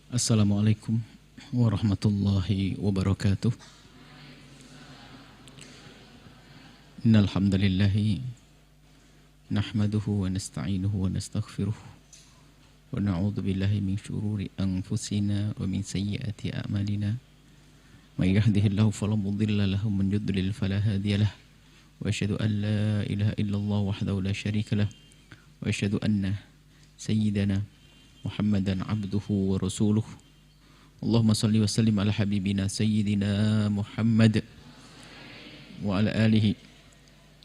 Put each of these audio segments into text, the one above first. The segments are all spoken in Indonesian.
Assalamualaikum warahmatullahi wabarakatuh. Innal hamdalillahi nahmaduhu wa nasta'inuhu wa nastaghfiruh wa na'udzu billahi min shururi anfusina wa min sayyiati a'malina. May yahdihillahu fala mudilla lahu wa man yudlil fala hadiya lahu. Wa asyhadu an la ilaha illallah wahdahu la syarika lahu wa asyhadu anna sayyidana Muhammadan abduhu wa rasuluh. Allahumma salli wa sallim ala habibina sayyidina Muhammad wa ala alihi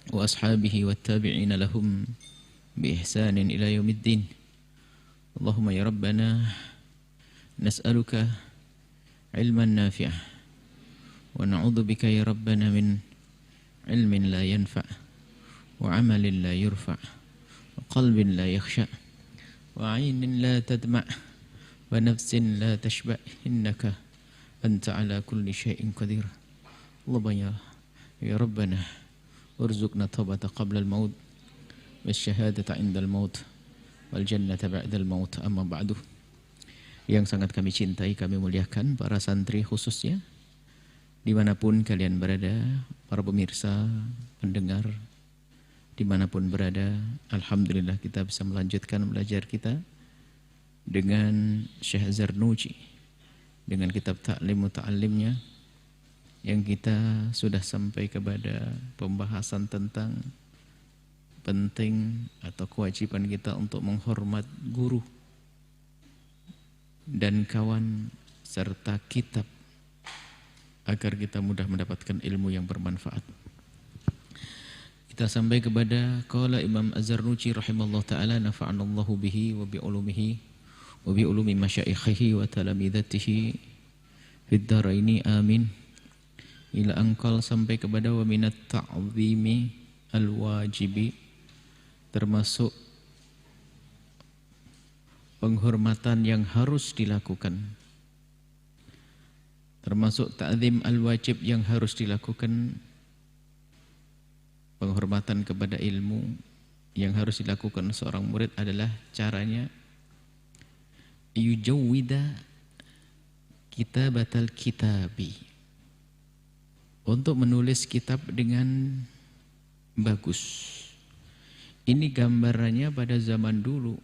wa ashabihi wa tabi'ina lahum bi ihsanin ila yaumiddin. Allahumma ya Rabbana nas'aluka ilman nafi'ah wa na'udzu bika ya Rabbana min ilmin la yanfa' wa amalin la yurfa' wa qalbin la yakhsha' wa 'ainin la tadma' wa nafsin la tashba' innaka anta ala kulli syai'in qadir. Allahumma ya Rabbana urzuqna taubata qabla al-maut wa syahadata 'inda al-maut wal jannata ba'da al-maut. Amma ba'du. Yang sangat kami cintai, kami muliakan para santri khususnya dimanapun kalian berada, para pemirsa, pendengar dimanapun berada, alhamdulillah kita bisa melanjutkan belajar kita dengan Syekh Zarnuji, dengan kitab Ta'lim Muta'allimnya, yang kita sudah sampai kepada pembahasan tentang penting atau kewajiban kita untuk menghormat guru dan kawan serta kitab agar kita mudah mendapatkan ilmu yang bermanfaat. Kita sampai kepada qala Imam Az-Zarnuji rahimallahu taala nafa'anallahu bihi wa bi ulumihi wa bi ulumi masyaikhihi wa talamidatihi fid dharaini amin. Ila angkal sampai kepada wa minat ta'zimi al-wajibi, termasuk penghormatan yang harus dilakukan, termasuk ta'zim al-wajib yang harus dilakukan. Penghormatan kepada ilmu yang harus dilakukan seorang murid adalah caranya yujawwida kitabatal kitabi, untuk menulis kitab dengan bagus. Ini gambarannya pada zaman dulu.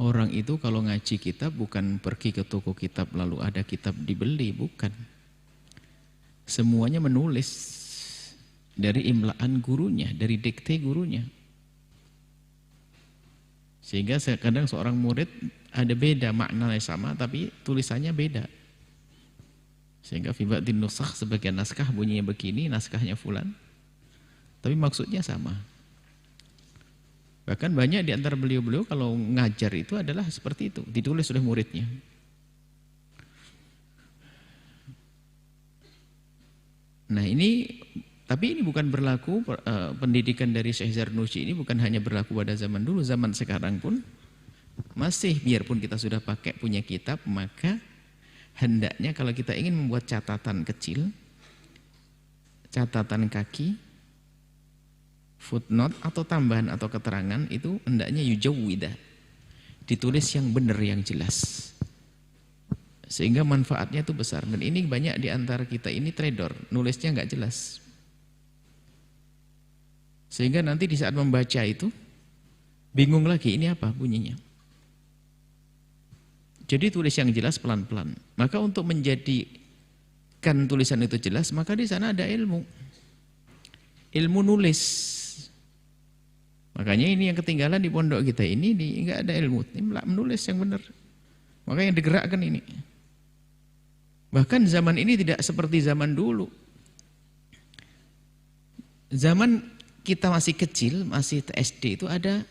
Orang itu kalau ngaji kitab bukan pergi ke toko kitab lalu ada kitab dibeli, bukan. Semuanya menulis dari imlaan gurunya, dari dikte gurunya. Sehingga kadang seorang murid ada beda, maknanya sama tapi tulisannya beda. Sehingga fi ba'din nusakh, sebagian naskah bunyinya begini, naskahnya fulan, tapi maksudnya sama. Bahkan banyak di antara beliau-beliau kalau ngajar itu adalah seperti itu, ditulis oleh muridnya. Nah ini, tapi ini bukan berlaku, pendidikan dari Syekh Zarnuji ini bukan hanya berlaku pada zaman dulu, zaman sekarang pun masih, biarpun kita sudah pakai punya kitab, maka hendaknya kalau kita ingin membuat catatan kecil, catatan kaki, footnote atau tambahan atau keterangan, itu hendaknya yujawwida, ditulis yang benar, yang jelas, sehingga manfaatnya itu besar. Dan ini banyak di antara kita ini trader, nulisnya nggak jelas, sehingga nanti di saat membaca itu bingung lagi ini apa bunyinya. Jadi tulis yang jelas pelan-pelan. Maka untuk menjadikan tulisan itu jelas, maka di sana ada ilmu, ilmu nulis. Makanya ini yang ketinggalan di pondok kita ini, nggak ada ilmu, ini menulis yang benar. Maka yang digerakkan ini. Bahkan zaman ini tidak seperti zaman dulu. Zaman kita masih kecil, masih SD itu ada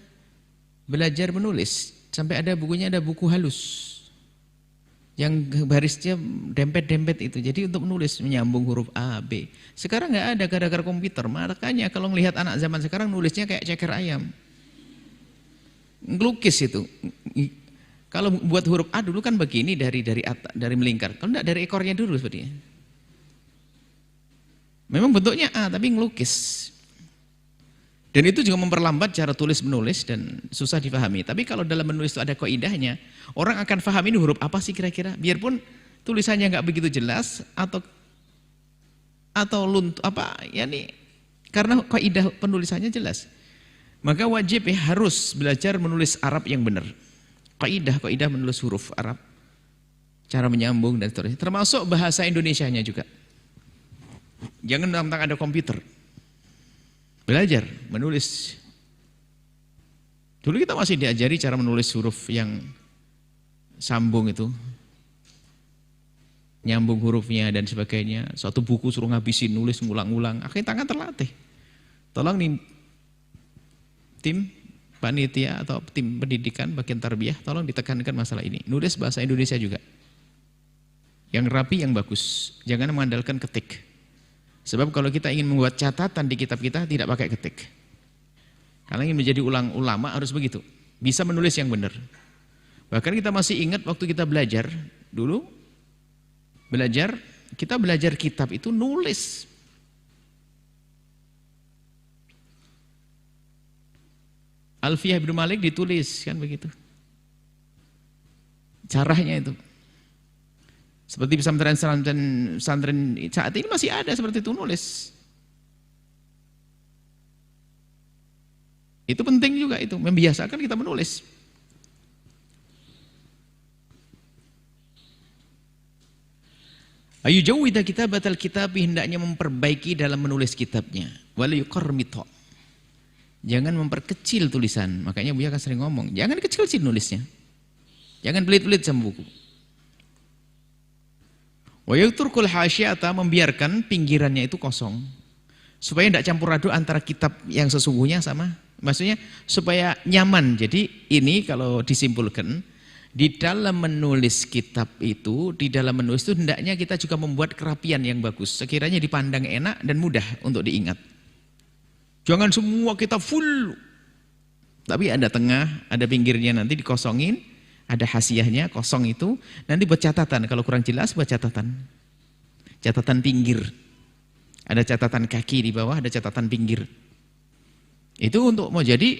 belajar menulis. Sampai ada bukunya, ada buku halus yang barisnya dempet-dempet itu. Jadi untuk menulis, menyambung huruf A, B. Sekarang nggak ada gara-gara komputer. Makanya kalau melihat anak zaman sekarang nulisnya kayak ceker ayam. Ngelukis itu. Kalau buat huruf A dulu kan begini, dari melingkar. Kalau enggak dari ekornya dulu sepertinya. Memang bentuknya A tapi ngelukis. Dan itu juga memperlambat cara tulis menulis dan susah difahami. Tapi kalau dalam menulis itu ada kaidahnya, orang akan paham ini huruf apa sih kira-kira. Biarpun tulisannya nggak begitu jelas atau karena kaidah penulisannya jelas. Maka wajib harus belajar menulis Arab yang benar. Kaidah menulis huruf Arab, cara menyambung dan seterusnya. Termasuk bahasa Indonesianya juga. Jangan mentang ada komputer. Belajar menulis. Dulu kita masih diajari cara menulis huruf yang sambung itu, nyambung hurufnya dan sebagainya. Suatu buku suruh ngabisin, nulis ngulang-ngulang, akhirnya tangan terlatih. Tolong nih tim panitia atau tim pendidikan bagian tarbiyah, tolong ditekankan masalah ini. Nulis bahasa Indonesia juga, yang rapi, yang bagus. Jangan mengandalkan ketik. Sebab kalau kita ingin membuat catatan di kitab kita, tidak pakai ketik. Karena ingin menjadi ulama harus begitu. Bisa menulis yang benar. Bahkan kita masih ingat waktu kita belajar, dulu kita belajar kitab itu nulis. Alfiyah Ibnu Malik ditulis, kan begitu. Caranya itu. Seperti pesantren saat ini masih ada seperti itu nulis. Itu penting juga itu, membiasakan kita menulis. Ayu jawwida kitabatal kitab, hendaknya memperbaiki dalam menulis kitabnya. Wala yuqarmita. Jangan memperkecil tulisan. Makanya Buya kan sering ngomong, jangan kecil-kecil nulisnya. Jangan pelit-pelit sama buku. Wa yatrukul hasyata, membiarkan pinggirannya itu kosong. Supaya tidak campur aduk antara kitab yang sesungguhnya sama, maksudnya supaya nyaman. Jadi ini kalau disimpulkan, di dalam menulis kitab itu, di dalam menulis itu hendaknya kita juga membuat kerapian yang bagus, sekiranya dipandang enak dan mudah untuk diingat. Jangan semua kitab full, tapi ada tengah, ada pinggirnya nanti dikosongin, ada hasiyahnya kosong itu, nanti buat catatan. Kalau kurang jelas buat catatan pinggir, ada catatan kaki di bawah, ada catatan pinggir. Itu untuk mau jadi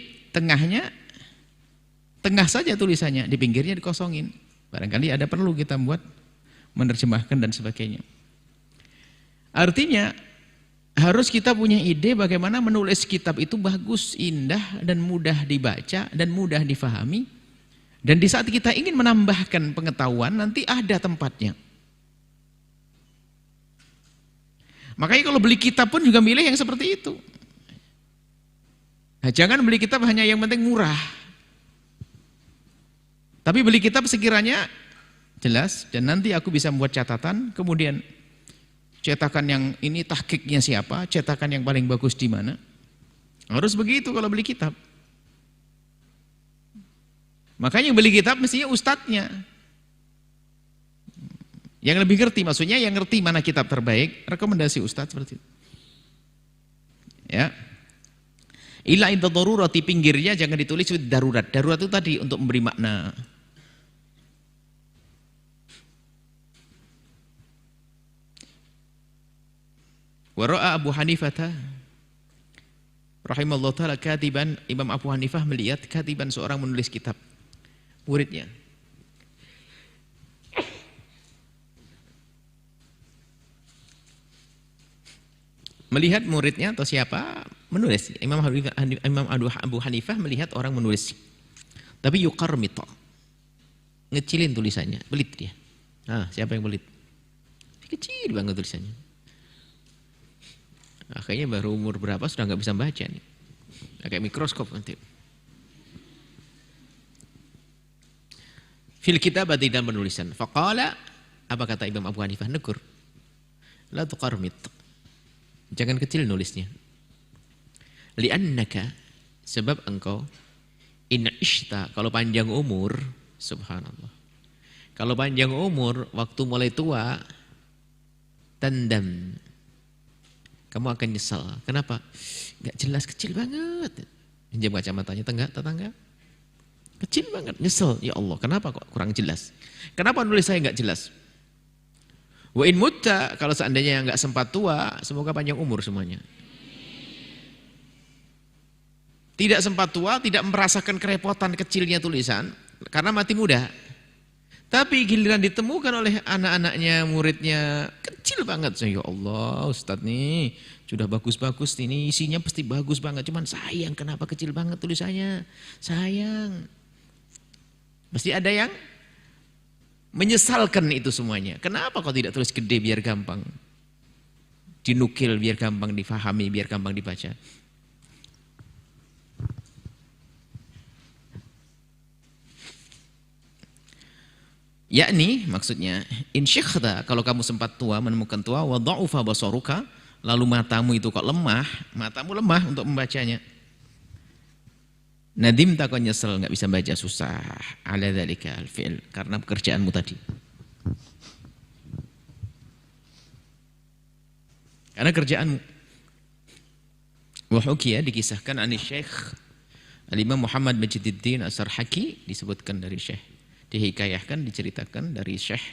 tengah saja tulisannya, di pinggirnya dikosongin. Barangkali ada perlu kita buat menerjemahkan dan sebagainya. Artinya harus kita punya ide bagaimana menulis kitab itu bagus, indah dan mudah dibaca dan mudah difahami. Dan di saat kita ingin menambahkan pengetahuan, nanti ada tempatnya. Makanya kalau beli kitab pun juga milih yang seperti itu. Nah, jangan beli kitab hanya yang penting murah. Tapi beli kitab sekiranya jelas, dan nanti aku bisa membuat catatan, kemudian cetakan yang ini tahqiqnya siapa, cetakan yang paling bagus di mana. Harus begitu kalau beli kitab. Makanya yang beli kitab mestinya ustadznya. Yang lebih ngerti, maksudnya yang ngerti mana kitab terbaik, rekomendasi ustadz seperti itu. Ya. Illa inda darurati, pinggirnya jangan ditulis darurat. Darurat itu tadi untuk memberi makna. Wa ra'a Abu Hanifah rahimallahu taala katiban, Imam Abu Hanifah melihat katiban seorang menulis kitab, muridnya. Melihat muridnya atau siapa menulis. Imam Abu Hanifah melihat orang menulis, tapi yuqarmita, ngecilin tulisannya, belit dia. Siapa yang belit? Kecil banget tulisannya. Akhirnya baru umur berapa sudah nggak bisa baca nih, pakai mikroskop nanti. Fil kitab, dalam penulisan. Faqala, apa kata Imam Abu Hanifah? Negur, la tuqarmit, jangan kecil nulisnya. Li'annaka, sebab engkau, in ishta, kalau panjang umur, subhanallah, kalau panjang umur, waktu mulai tua, tandam, kamu akan nyesal. Kenapa? Gak jelas, kecil banget. Pinjam kacamatanya tetangga. Kecil banget, nyesel. Ya Allah, kenapa kok kurang jelas? Kenapa nulis saya gak jelas? Wa in mutta, kalau seandainya gak sempat tua, semoga panjang umur semuanya. tidak sempat tua, tidak merasakan kerepotan kecilnya tulisan karena mati muda. Tapi giliran ditemukan oleh anak-anaknya, muridnya, kecil banget. Ya Allah, Ustadz nih sudah bagus-bagus, ini isinya pasti bagus banget. Cuman sayang, kenapa kecil banget tulisannya? Sayang. Pasti ada yang menyesalkan itu semuanya. Kenapa kok tidak tulis gede biar gampang dinukil, biar gampang difahami, biar gampang dibaca. Yakni maksudnya in syikhta, kalau kamu sempat tua, menemukan tua, wa dha'ufa basaruka, lalu matamu itu kok lemah, matamu lemah untuk membacanya. Nadim tak kau nyesel nggak bisa baca, susah ala dzalika al-fi'l, karena pekerjaanmu tadi. Karena kerjaanmu. Wa hukiya, dikisahkan ani Syekh Al-Imam Muhammad Majiduddin As-Sarhaki, disebutkan dari Syekh, dihikayahkan, diceritakan dari Syekh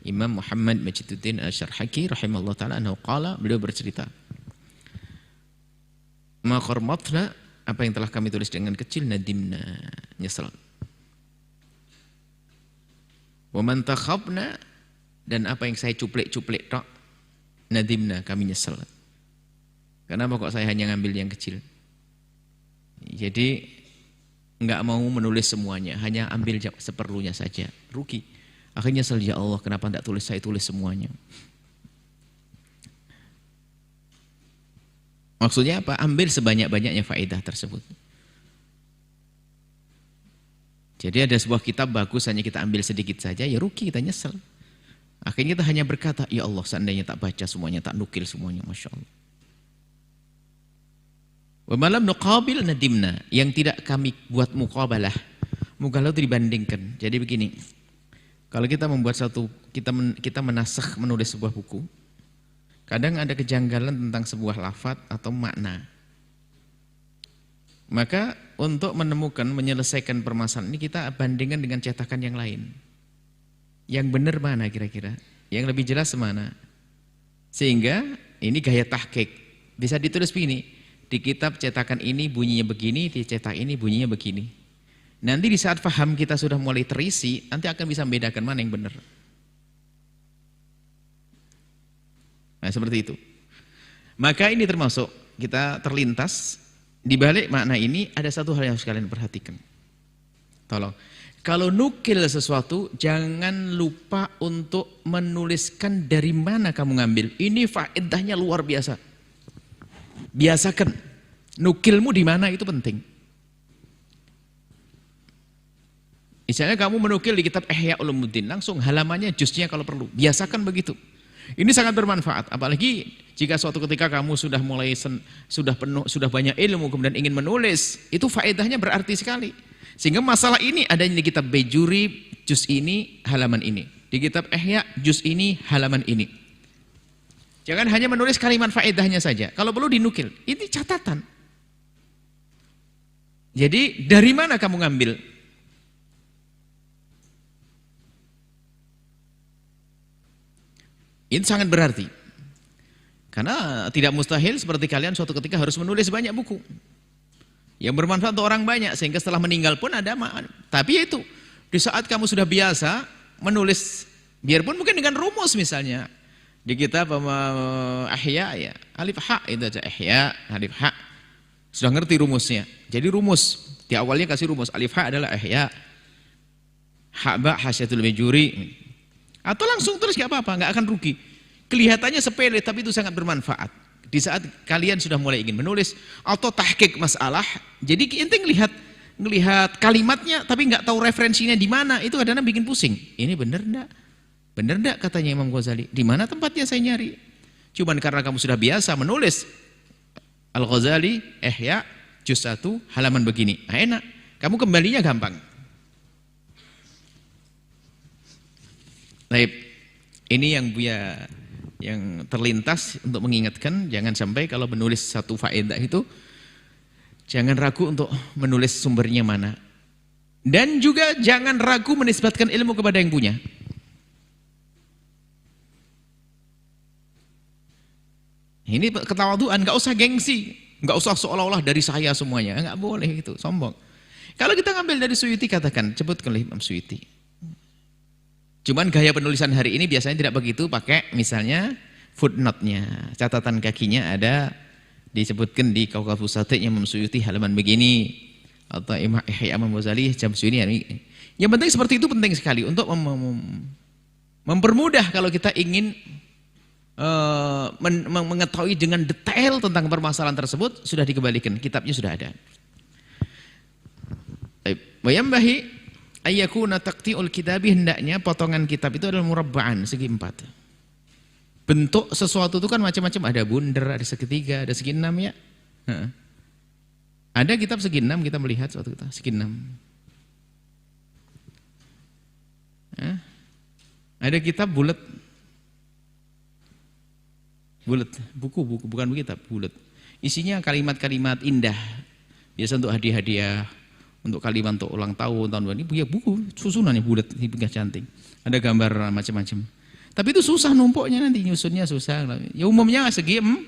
Imam Muhammad Majiduddin As-Sarhaki rahimahullah ta'ala anhu qala, beliau bercerita, ma qarmatna, apa yang telah kami tulis dengan kecil, nadimna, nyesel. Wa man takhabna, dan apa yang saya cuplik-cuplik tok, nadimna, kami nyesel. Kenapa kok saya hanya ngambil yang kecil? Jadi enggak mau menulis semuanya, hanya ambil seperlunya saja, rugi. Akhirnya nyesel, ya Allah kenapa enggak tulis, saya tulis semuanya. Maksudnya apa? Ambil sebanyak-banyaknya faedah tersebut. Jadi ada sebuah kitab bagus, hanya kita ambil sedikit saja, ya rugi, kita nyesel. Akhirnya kita hanya berkata, ya Allah seandainya tak baca semuanya, tak nukil semuanya, Masya Allah. Wa malam nuqabil nadimna, yang tidak kami buat muqabalah. Muqabalah itu dibandingkan. Jadi begini, kalau kita membuat kita menasakh, menulis sebuah buku, kadang ada kejanggalan tentang sebuah lafaz atau makna. Maka untuk menemukan, menyelesaikan permasalahan ini, kita bandingkan dengan cetakan yang lain. Yang benar mana kira-kira? Yang lebih jelas mana? Sehingga ini gaya tahqiq. Bisa ditulis begini, di kitab cetakan ini bunyinya begini, di cetak ini bunyinya begini. Nanti di saat paham kita sudah mulai terisi, nanti akan bisa membedakan mana yang benar. Nah seperti itu. Maka ini termasuk kita terlintas, di balik makna ini ada satu hal yang harus kalian perhatikan. Tolong, kalau nukil sesuatu jangan lupa untuk menuliskan dari mana kamu ngambil. Ini faedahnya luar biasa. Biasakan, nukilmu di mana itu penting. Misalnya kamu menukil di kitab Ihya Ulumuddin, langsung halamannya, juznya kalau perlu. Biasakan begitu. Ini sangat bermanfaat, apalagi jika suatu ketika kamu sudah mulai sudah banyak ilmu kemudian ingin menulis, itu faedahnya berarti sekali. Sehingga masalah ini adanya di kitab Bejuri, juz ini, halaman ini. Di kitab Ihya, juz ini, halaman ini. Jangan hanya menulis kalimat faedahnya saja. Kalau perlu dinukil. Ini catatan. Jadi dari mana kamu ngambil? Ini sangat berarti. Karena tidak mustahil seperti kalian suatu ketika harus menulis banyak buku yang bermanfaat untuk orang banyak, sehingga setelah meninggal pun ada makna. Tapi itu di saat kamu sudah biasa menulis, biarpun mungkin dengan rumus, misalnya di kitab Ihya ya, alif ha itu aja, Ihya alif ha, sudah ngerti rumusnya. Jadi rumus di awalnya kasih rumus, alif ha adalah Ihya, ha ba Hasyatul Bejuri, atau langsung terus gak apa-apa, gak akan rugi. Kelihatannya sepele tapi itu sangat bermanfaat. Di saat kalian sudah mulai ingin menulis atau tahqiq masalah, jadi ente ngelihat kalimatnya tapi nggak tahu referensinya di mana, itu kadang-kadang bikin pusing. Ini bener enggak? Bener enggak katanya Imam Ghazali? Di mana tempatnya saya nyari? Cuman karena kamu sudah biasa menulis Al-Ghazali, Ihya, juz 1, halaman begini. Nah, enak. Kamu kembalinya gampang. Baik. Ini yang terlintas untuk mengingatkan, jangan sampai kalau menulis satu faedah itu jangan ragu untuk menulis sumbernya mana. Dan juga jangan ragu menisbatkan ilmu kepada yang punya. Ini ketawaduan, gak usah gengsi. Enggak usah seolah-olah dari saya semuanya, enggak boleh itu, sombong. Kalau kita ngambil dari Suyuti katakan, sebutkan oleh Imam Suyuti. Cuman gaya penulisan hari ini biasanya tidak begitu, pakai misalnya footnote-nya, catatan kakinya ada disebutkan di Kaukabu Satenya Imam Suyuti halaman begini, atau Imam Ihya Imam Ghazali jam segini. Yang penting seperti itu penting sekali untuk mempermudah kalau kita ingin mengetahui dengan detail tentang permasalahan tersebut. Sudah dikembalikan, kitabnya sudah ada. Wayambahi ayyakuna taqti'ul kitabi, hendaknya potongan kitab itu adalah murabba'an, segi 4. Bentuk sesuatu itu kan macam-macam, ada bundar, ada segitiga, ada segi 6 ya. Ada kitab segi 6, kita melihat suatu kita segi 6. Ada kitab bulat. Bulat, buku bukan kitab, bulat. Isinya kalimat-kalimat indah. Biasa untuk hadiah-hadiah, untuk kalimat untuk ulang tahun, ini ya buku susunannya bulat, dipegang cantik. Ada gambar macam-macam. Tapi itu susah numpuknya, nanti nyusunnya susah. Ya umumnya segi 4,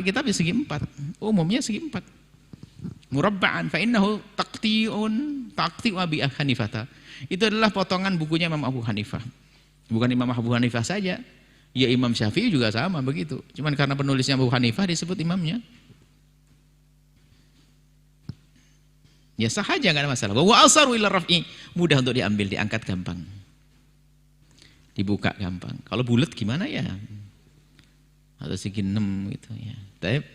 kitabnya segi 4. Umumnya segi 4. Murabba'an fa innahu taqti'u Abi Hanifah. Itu adalah potongan bukunya Imam Abu Hanifah. Bukan Imam Abu Hanifah saja. Ya Imam Syafi'i juga sama begitu. Cuman karena penulisnya Abu Hanifah disebut imamnya. Ya sah aja, nggak ada masalah. Wa asaru ila raf'i, mudah untuk diambil, diangkat gampang. Dibuka gampang. Kalau bulat gimana ya? Atau segi 6 gitu ya. Baik.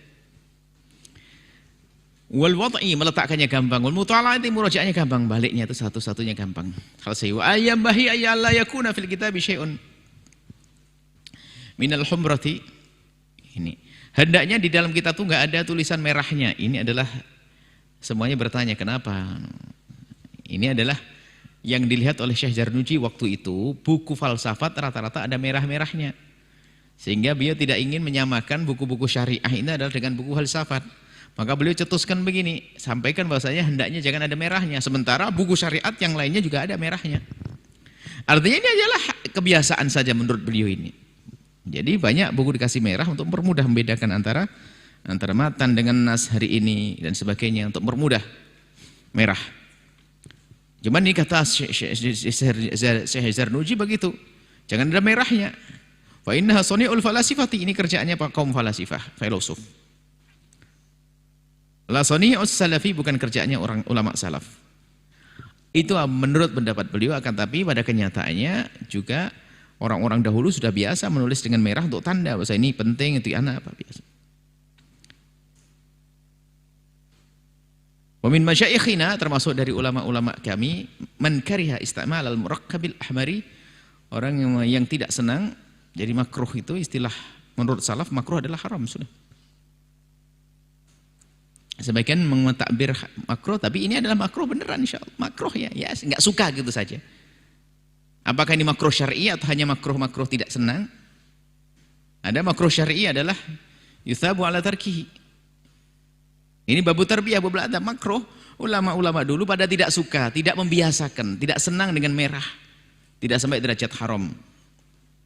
Wal wad'i, meletakkannya gampang. Wal mutala'ati, murajaahnya gampang. Baliknya itu satu-satunya gampang. Kalau saya wa ayyam bahi ayyalla yakuna fil kitabi syai'un minal humrati. Ini. Hendaknya di dalam kitab itu enggak ada tulisan merahnya. Ini adalah semuanya bertanya kenapa. Ini adalah yang dilihat oleh Syekh Zarnuji waktu itu, buku falsafat rata-rata ada merah-merahnya. Sehingga beliau tidak ingin menyamakan buku-buku syariah ini adalah dengan buku falsafat. Maka beliau cetuskan begini, sampaikan bahwasanya hendaknya jangan ada merahnya. Sementara buku syariat yang lainnya juga ada merahnya. Artinya ini adalah kebiasaan saja menurut beliau ini. Jadi banyak buku dikasih merah untuk mempermudah membedakan antara matan dengan nas hari ini dan sebagainya, untuk mempermudah merah. Cuman ini kata Syekh Zarnuji begitu, jangan ada merahnya. Fa innaha sani'ul falasifati, ini kerjaannya kaum falasifah, filosof. La sani'us salafi, bukan kerjaannya orang ulama salaf. Itu menurut pendapat beliau, akan tapi pada kenyataannya juga orang-orang dahulu sudah biasa menulis dengan merah untuk tanda bahwa ini penting, itu anak apa biasa. Wa min masyayikhina, termasuk dari ulama-ulama kami, man kariha istimal al-muraqqabil ahmari, orang yang tidak senang, jadi makruh itu istilah menurut salaf, makruh adalah haram sudah. Sebagian mentakbir makruh, tapi ini adalah makruh beneran insyaallah. Makruh ya, enggak suka gitu saja. Apakah ini makruh syar'i atau hanya makruh tidak senang? Ada makruh syar'i adalah yuthabu ala tarkihi. Ini babu tarbiyah, babu adab, makruh. Ulama-ulama dulu pada tidak suka, tidak membiasakan, tidak senang dengan merah. Tidak sampai derajat haram.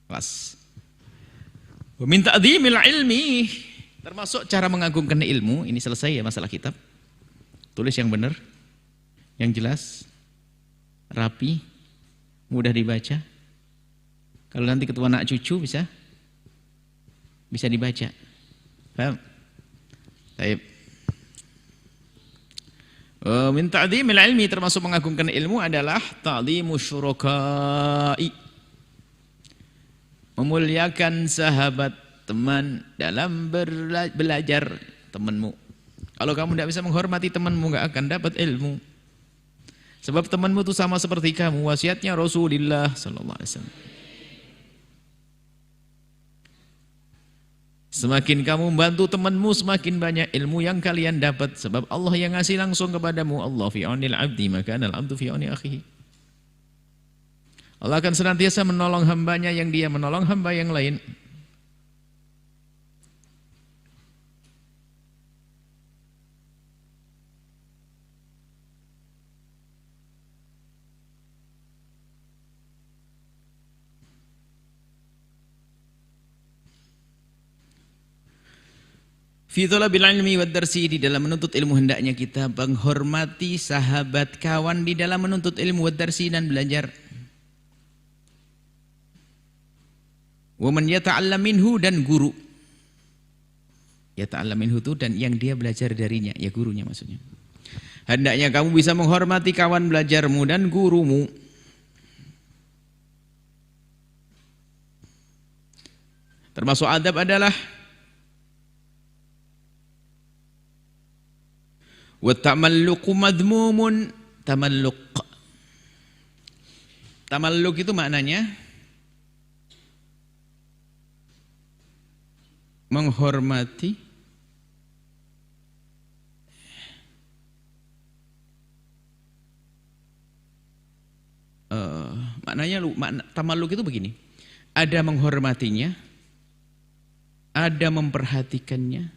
Pas. Min ta'dhimil ilmi, termasuk cara mengagungkan ilmu. Ini selesai ya masalah kitab. Tulis yang benar, yang jelas, rapi, mudah dibaca. Kalau nanti ketua anak cucu bisa dibaca. Paham? Baik. Min ta'dhimil ilmi, termasuk mengagungkan ilmu adalah ta'dhimu syurakai, memuliakan sahabat, teman dalam belajar temanmu. Kalau kamu tidak bisa menghormati temanmu, enggak akan dapat ilmu. Sebab temanmu itu sama seperti kamu, wasiatnya Rasulullah sallallahu alaihi wasallam. Semakin kamu membantu temanmu, semakin banyak ilmu yang kalian dapat. Sebab Allah yang ngasih langsung kepadamu. Allah fi aunil abdi, maka anal abdu fi auni akhihi. Allah akan senantiasa menolong hambanya yang dia menolong hamba yang lain. Fi thalabil ilmi wad darsi, di dalam menuntut ilmu hendaknya kita menghormati sahabat kawan di dalam menuntut ilmu wad darsi dan belajar. Wa man yata'allam minhu, dan guru. Yata'allam minhu itu dan yang dia belajar darinya, ya gurunya maksudnya. Hendaknya kamu bisa menghormati kawan belajarmu dan gurumu. Termasuk adab adalah wa tamalluqu madmumun. Tamalluq itu maknanya menghormati tamalluq itu begini, ada menghormatinya, ada memperhatikannya,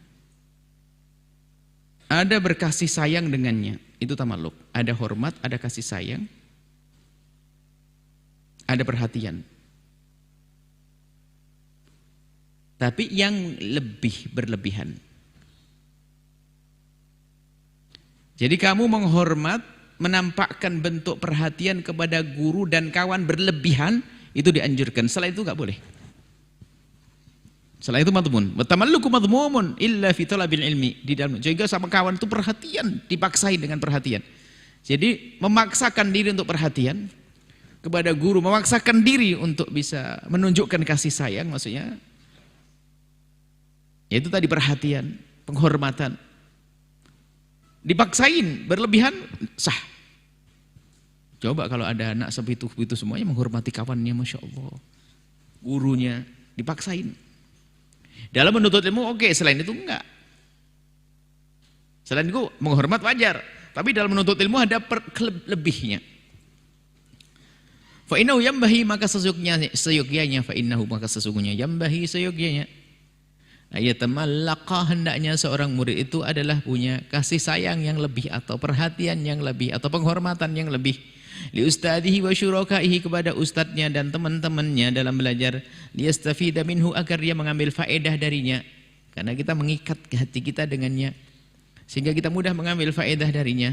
ada berkasih sayang dengannya, itu tamalluq. Ada hormat, ada kasih sayang, ada perhatian. Tapi yang lebih berlebihan. Jadi kamu menghormat, menampakkan bentuk perhatian kepada guru dan kawan berlebihan, itu dianjurkan. Setelah itu nggak boleh. Setelah itu madmun. Tamalluqu madmumun illa fi talabil ilmi. Di dalam jaga sama kawan itu perhatian, dipaksain dengan perhatian. Jadi memaksakan diri untuk perhatian kepada guru, memaksakan diri untuk bisa menunjukkan kasih sayang, maksudnya yaitu tadi perhatian, penghormatan. Dipaksain, berlebihan, sah. Coba kalau ada anak seperti itu semuanya menghormati kawannya, Masya Allah. Gurunya, dipaksain. Dalam menuntut ilmu, oke, selain itu enggak. Selain itu menghormat wajar. Tapi dalam menuntut ilmu ada lebihnya. Fa'innahu yambahi, maka seyogyanya. Fa'innahu, maka sesungguhnya yambahi, seyogyanya. Ayatamallaqa, hendaknya seorang murid itu adalah punya kasih sayang yang lebih, atau perhatian yang lebih, atau penghormatan yang lebih li ustadihi wa syurakaihi, kepada ustadznya dan teman-temannya dalam belajar, liyastafida minhu, agar dia mengambil faedah darinya, karena kita mengikat hati kita dengannya sehingga kita mudah mengambil faedah darinya.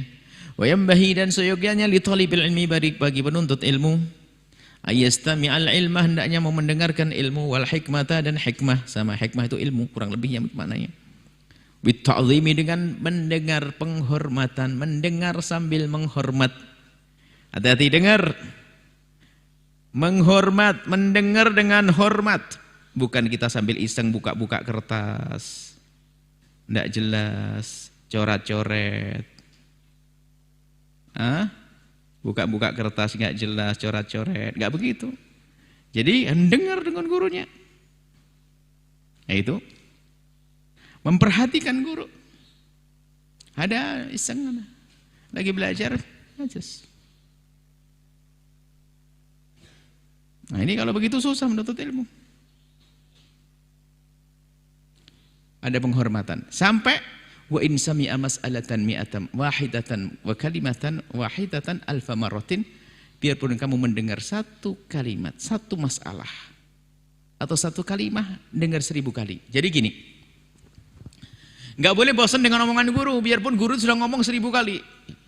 Wa yambahi, dan seyogyanya li thalibil ilmi, bagi penuntut ilmu, ayastami'al ilmah, hendaknya mau mendengarkan ilmu, wal hikmata, dan hikmah. Sama hikmah itu ilmu, kurang lebihnya maknanya. Bit ta'zimi, dengan mendengar penghormatan, mendengar sambil menghormat. Hati-hati dengar, menghormat, mendengar dengan hormat, bukan kita sambil iseng buka-buka kertas ndak jelas, coret-coret. Buka-buka kertas nggak jelas, coret-coret, nggak begitu. Jadi dengar dengan gurunya. Nah itu memperhatikan guru. Ada iseng lagi belajar, aja. Nah ini kalau begitu susah menuntut ilmu. Ada penghormatan. Sampai wa in sami'a mas'alatan mi'atan wahidatan wa kalimatan wahidatan alfa marratin, biarpun kamu mendengar satu kalimat, satu masalah atau satu kalimah, dengar 1000 kali. Jadi gini, nggak boleh bosan dengan omongan guru, biarpun guru sudah ngomong 1000 kali.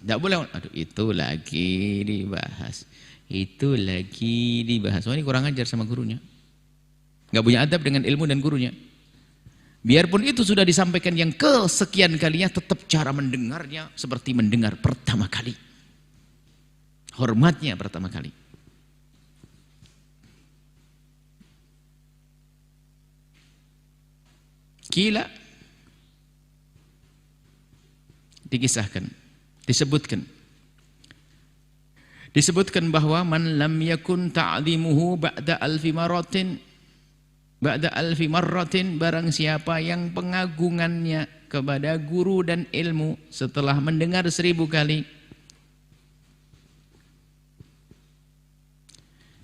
Nggak boleh, aduh itu lagi dibahas, itu lagi dibahas. Oh, ini kurang ajar sama gurunya, nggak punya adab dengan ilmu dan gurunya. Biarpun itu sudah disampaikan yang kesekian kalinya, tetap cara mendengarnya seperti mendengar pertama kali. Hormatnya pertama kali. Kila, dikisahkan, disebutkan bahwa man lam yakun ta'zimuhu ba'da alfi maratin, ba'da alfi marratin, barang siapa yang pengagungannya kepada guru dan ilmu setelah mendengar 1000 kali,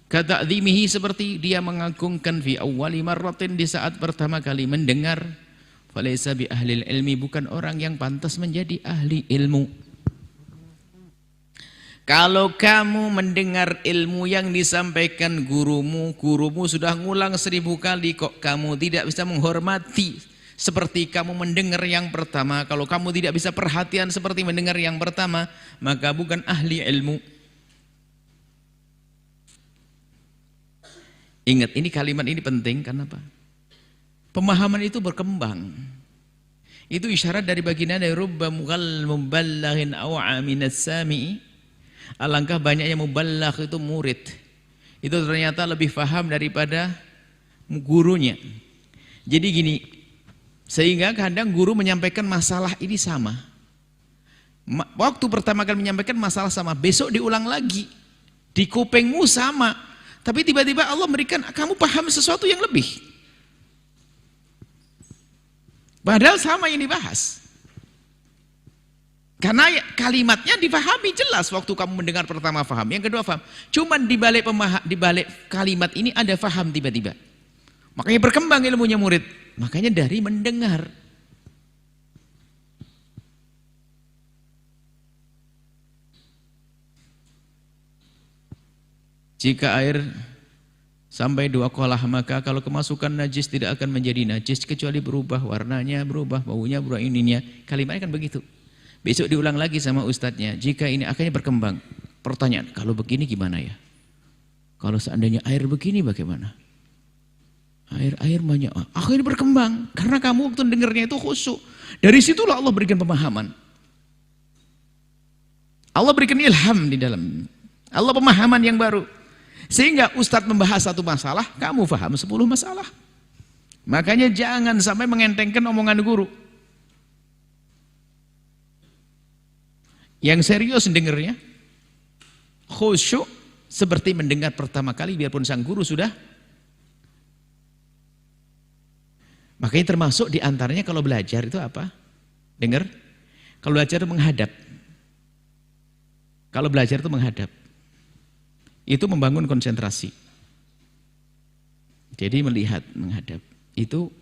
kata'zimihi, seperti dia mengagungkan fi awwali marratin, di saat pertama kali mendengar, falaysa bi ahlil ilmi, bukan orang yang pantas menjadi ahli ilmu. Kalau kamu mendengar ilmu yang disampaikan gurumu sudah ngulang 1000 kali, kok kamu tidak bisa menghormati Seperti kamu mendengar yang pertama, kalau kamu tidak bisa perhatian seperti mendengar yang pertama, maka bukan ahli ilmu. Ingat, ini kalimat ini penting karena apa? Pemahaman itu berkembang. Itu isyarat dari baginda dari rubba muballighin aw'a minas sami'i. Alangkah banyaknya muballigh itu murid. Itu ternyata lebih paham daripada gurunya. Jadi gini, sehingga kadang guru menyampaikan masalah ini sama. Waktu pertama kali menyampaikan masalah sama, besok diulang lagi. Di kupingmu sama. Tapi tiba-tiba Allah memberikan kamu paham sesuatu yang lebih. Padahal sama yang dibahas. Karena kalimatnya dipahami jelas waktu kamu mendengar pertama paham, yang kedua paham. Cuman di balik kalimat ini ada paham tiba-tiba. Makanya berkembang ilmunya murid. Makanya dari mendengar. Jika air sampai 2 kolah, maka kalau kemasukan najis tidak akan menjadi najis kecuali berubah warnanya, berubah baunya, berubah ininya. Kalimatnya kan begitu. Besok diulang lagi sama ustadznya. Jika ini akhirnya berkembang. Pertanyaan, kalau begini gimana ya? Kalau seandainya air begini bagaimana? Air banyak. Akhirnya berkembang. Karena kamu waktu dengarnya itu khusyuk. Dari situlah Allah berikan pemahaman. Allah berikan ilham di dalam. Allah pemahaman yang baru. Sehingga ustadz membahas satu masalah, kamu paham 10 masalah. Makanya jangan sampai mengentengkan omongan guru. Yang serius dengarnya, khusyuk seperti mendengar pertama kali biarpun sang guru sudah. Makanya termasuk diantaranya kalau belajar itu apa? Dengar? Kalau belajar itu menghadap. Kalau belajar itu menghadap. Itu membangun konsentrasi. Jadi melihat, menghadap. Itu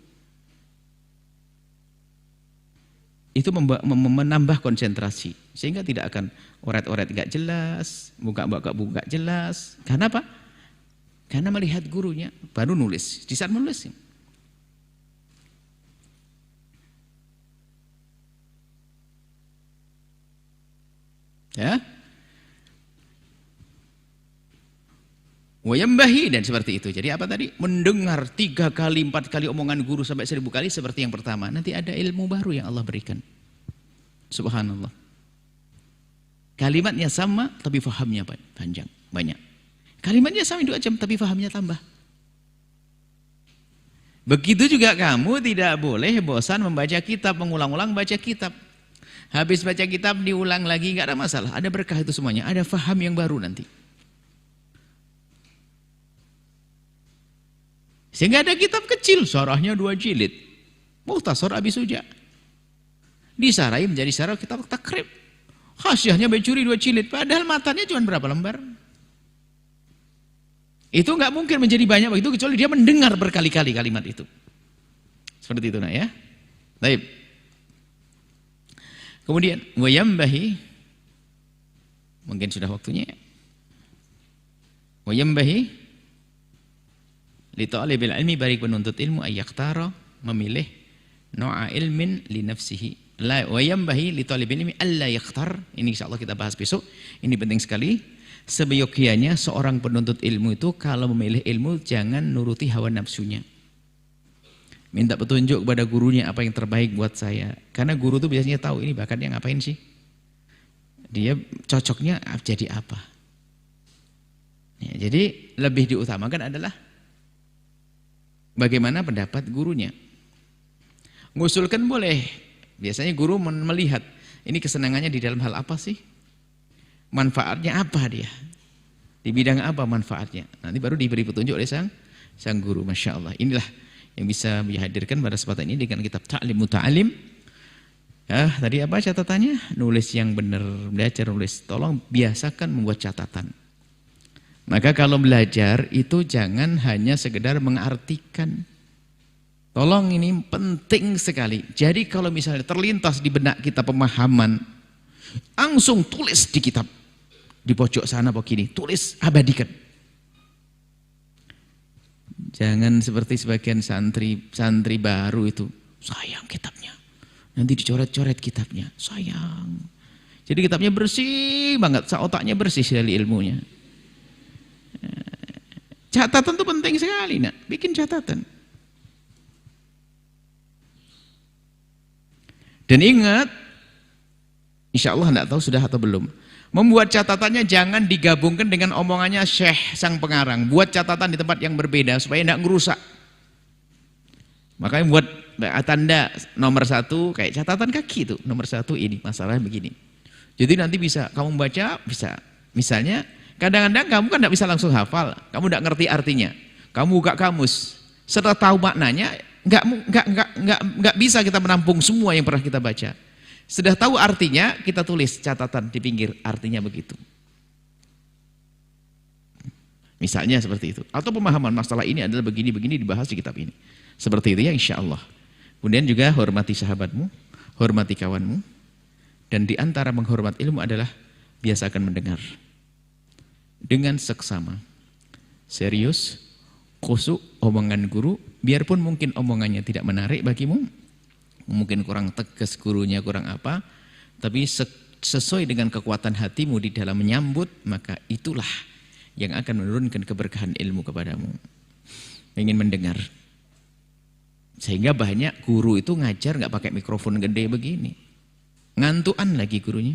menambah konsentrasi. Sehingga tidak akan oret-oret gak jelas, buka jelas. Karena apa? Karena melihat gurunya, baru nulis. Di saat menulis. Ya. Wayambahi dan seperti itu. Jadi apa tadi? Mendengar 3 kali, 4 kali omongan guru sampai 1000 kali seperti yang pertama. Nanti ada ilmu baru yang Allah berikan. Subhanallah. Kalimatnya sama tapi fahamnya panjang, banyak. Kalimatnya sama 2 jam tapi fahamnya tambah. Begitu juga kamu tidak boleh bosan membaca kitab, mengulang-ulang baca kitab. Habis baca kitab diulang lagi, nggak ada masalah. Ada berkah itu semuanya. Ada faham yang baru nanti. Sehingga ada kitab kecil, syarahnya 2 jilid. Mukhtasar Abi Suja. Disarai menjadi syarah kitab takrib. Khasyahnya Bajuri 2 jilid. Padahal matanya cuma berapa lembar. Itu nggak mungkin menjadi banyak begitu kecuali dia mendengar berkali-kali kalimat itu. Seperti itu nak ya. Baik. Kemudian wayambahi, mungkin sudah waktunya. Wayambahi li talibil ilmi, bagi penuntut ilmu ayyaktara, memilih no'a ilmin li nafsihi. La wayambahi li talibil ilmi alla yakhtar. Ini insyaallah kita bahas besok. Ini penting sekali. Seyogyanya seorang penuntut ilmu itu kalau memilih ilmu jangan nuruti hawa nafsunya. Minta petunjuk kepada gurunya apa yang terbaik buat saya. Karena guru itu biasanya tahu ini bakatnya ngapain sih. Dia cocoknya jadi apa. Ya, jadi lebih diutamakan adalah bagaimana pendapat gurunya. Ngusulkan boleh. Biasanya guru melihat ini kesenangannya di dalam hal apa sih. Manfaatnya apa dia. Di bidang apa manfaatnya. Nanti baru diberi petunjuk oleh sang guru. Masya Allah. Inilah yang bisa dihadirkan pada kesempatan ini dengan kitab Ta'lim Muta'alim. Ya, tadi apa catatannya? Nulis yang benar, belajar nulis. Tolong biasakan membuat catatan. Maka kalau belajar itu jangan hanya sekedar mengartikan. Tolong ini penting sekali. Jadi kalau misalnya terlintas di benak kita pemahaman, langsung tulis di kitab. Di pojok sana begini, tulis, abadikan. Jangan seperti sebagian santri baru itu sayang kitabnya. Nanti dicoret-coret kitabnya, sayang. Jadi kitabnya bersih banget, otaknya bersih dari ilmunya. Catatan itu penting sekali, nak. Bikin catatan. Dan ingat, insya Allah tidak tahu sudah atau belum. Membuat catatannya jangan digabungkan dengan omongannya syekh sang pengarang. Buat catatan di tempat yang berbeda supaya tidak ngerusak. Makanya buat tanda nomor 1 kayak catatan kaki itu. Nomor 1 ini masalahnya begini. Jadi nanti bisa kamu baca, bisa. Misalnya kadang-kadang kamu kan tidak bisa langsung hafal. Kamu tidak ngerti artinya. Kamu buka kamus. Setelah tahu maknanya, nggak bisa kita menampung semua yang pernah kita baca. Sudah tahu artinya, kita tulis catatan di pinggir, artinya begitu. Misalnya seperti itu. Atau pemahaman masalah ini adalah begini-begini dibahas di kitab ini. Seperti itu ya insya Allah. Kemudian juga hormati sahabatmu, hormati kawanmu. Dan di antara menghormat ilmu adalah biasakan mendengar. Dengan seksama. Serius, khusyuk, omongan guru, biarpun mungkin omongannya tidak menarik bagimu, mungkin kurang tegas gurunya, kurang apa, tapi sesuai dengan kekuatan hatimu di dalam menyambut, maka itulah yang akan menurunkan keberkahan ilmu kepadamu. Ingin mendengar. Sehingga banyak guru itu ngajar nggak pakai mikrofon gede begini. Ngantuan lagi gurunya.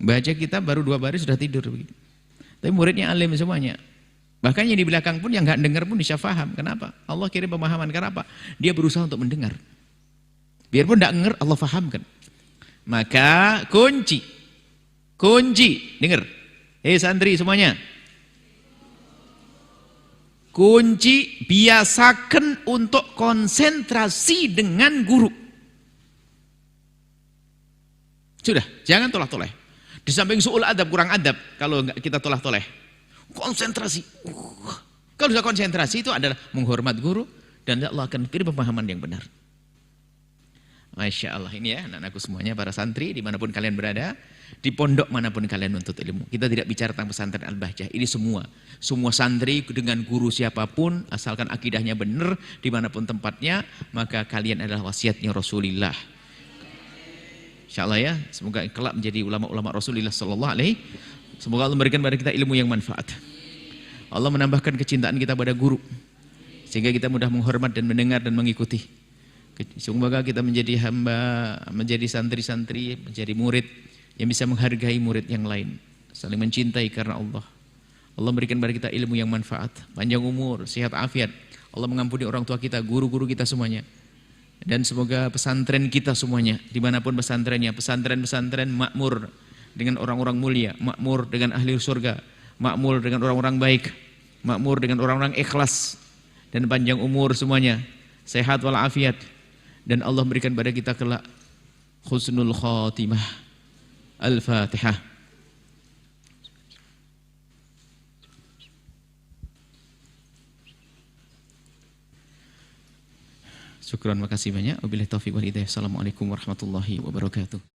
Baca kitab baru 2 baris sudah tidur begitu. Tapi muridnya alim semuanya. Bahkan yang di belakang pun yang nggak dengar pun bisa paham. Kenapa? Allah kirim pemahaman. Kenapa? Dia berusaha untuk mendengar. Biarpun tidak dengar, Allah fahamkan. Maka kunci, dengar. Santri semuanya. Kunci biasakan untuk konsentrasi dengan guru. Sudah, jangan toleh-toleh. Di samping su'ul adab, kurang adab kalau kita toleh-toleh. Konsentrasi. Kalau sudah konsentrasi itu adalah menghormat guru dan Allah akan beri pemahaman yang benar. Masya Allah, ini ya anak-anakku semuanya, para santri dimanapun kalian berada, di pondok manapun kalian menuntut ilmu. Kita tidak bicara tentang pesantren Al-Bahjah, ini semua santri dengan guru siapapun, asalkan akidahnya benar, dimanapun tempatnya, maka kalian adalah wasiatnya Rasulullah. Insya Allah ya, semoga kelak menjadi ulama-ulama Rasulullah Sallallahu Alaihi. Semoga Allah memberikan kepada kita ilmu yang manfaat. Allah menambahkan kecintaan kita pada guru, sehingga kita mudah menghormat dan mendengar dan mengikuti. Semoga kita menjadi hamba, menjadi santri-santri, menjadi murid yang bisa menghargai murid yang lain, saling mencintai karena Allah. Allah berikan kepada kita ilmu yang manfaat, panjang umur, sehat afiat. Allah mengampuni orang tua kita, guru-guru kita semuanya. Dan semoga pesantren kita semuanya, dimanapun pesantrennya, pesantren-pesantren makmur dengan orang-orang mulia, makmur dengan ahli surga, makmur dengan orang-orang baik, makmur dengan orang-orang ikhlas, dan panjang umur semuanya, sehat walafiat. Dan Allah berikan pada kita kelak husnul khatimah. Al-Fatihah. Syukran, makasih banyak. Wabillahi taufiq wal hidayah. Assalamualaikum warahmatullahi wabarakatuh.